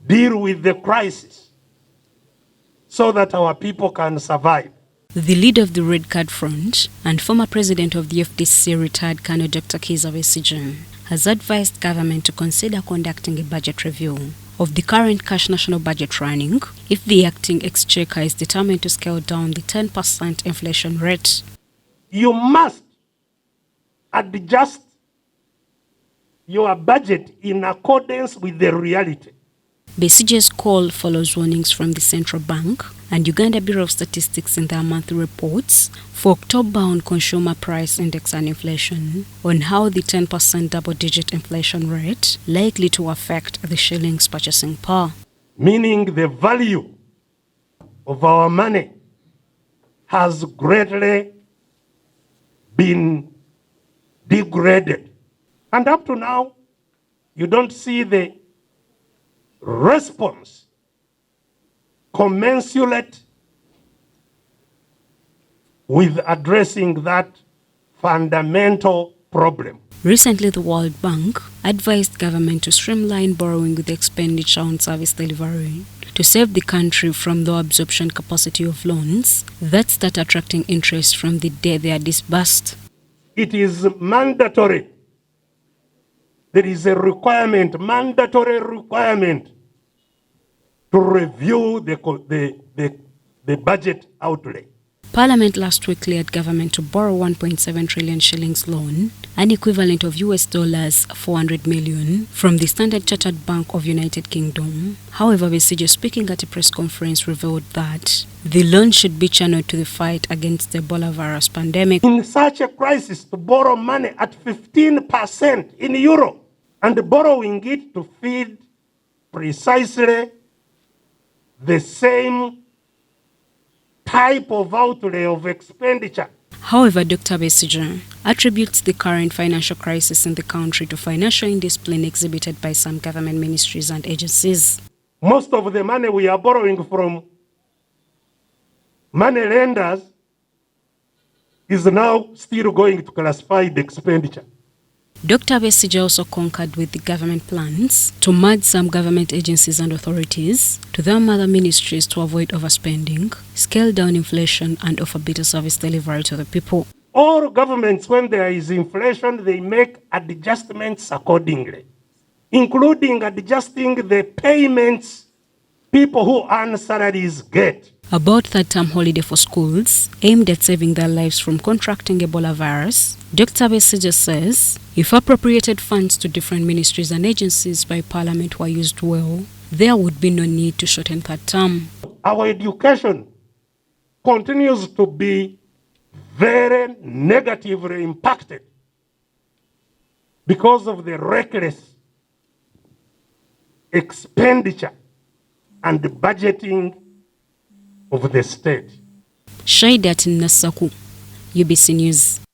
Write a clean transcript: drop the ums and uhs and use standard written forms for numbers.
deal with the crisis so that our people can survive. The leader of the Red Card Front and former president of the FDC, retired Col Dr. Kiiza Besigye, has advised government to consider conducting a budget review of the current cash national budget running if the acting exchequer is determined to scale down the 10% inflation rate. You must adjust your budget in accordance with the reality. Besigye's call follows warnings from the Central Bank and Uganda Bureau of Statistics in their monthly reports for October on consumer price index and inflation on how the 10% double-digit inflation rate likely to affect the shilling's purchasing power. Meaning the value of our money has greatly been degraded. And up to now, you don't see the response commensurate with addressing that fundamental problem. Recently, the World Bank advised government to streamline borrowing with expenditure on service delivery to save the country from the absorption capacity of loans that start attracting interest from the day they are disbursed. It is mandatory. There is a requirement, mandatory requirement, to review the budget outlay. Parliament last week cleared government to borrow 1.7 trillion shillings loan, an equivalent of US dollars 400 million, from the Standard Chartered Bank of United Kingdom. However, Besigye, speaking at a press conference, revealed that the loan should be channeled to the fight against the Ebola virus pandemic. In such a crisis, to borrow money at 15% in euro and borrowing it to feed precisely the same type of outlay of expenditure. However, Dr. Besigye attributes the current financial crisis in the country to financial indiscipline exhibited by some government ministries and agencies. Most of the money we are borrowing from money lenders is now still going to classified expenditure. Dr. Besigye also concurred with the government plans to merge some government agencies and authorities to their mother ministries to avoid overspending, scale down inflation, and offer better service delivery to the people. All governments, when there is inflation, they make adjustments accordingly, including adjusting the payments people who earn salaries get. About third-term holiday for schools aimed at saving their lives from contracting Ebola virus, Dr. Besigye says if appropriated funds to different ministries and agencies by Parliament were used well, there would be no need to shorten third term. Our education continues to be very negatively impacted because of the reckless expenditure and the budgeting of the state. Shaidat Nasaku, UBC News.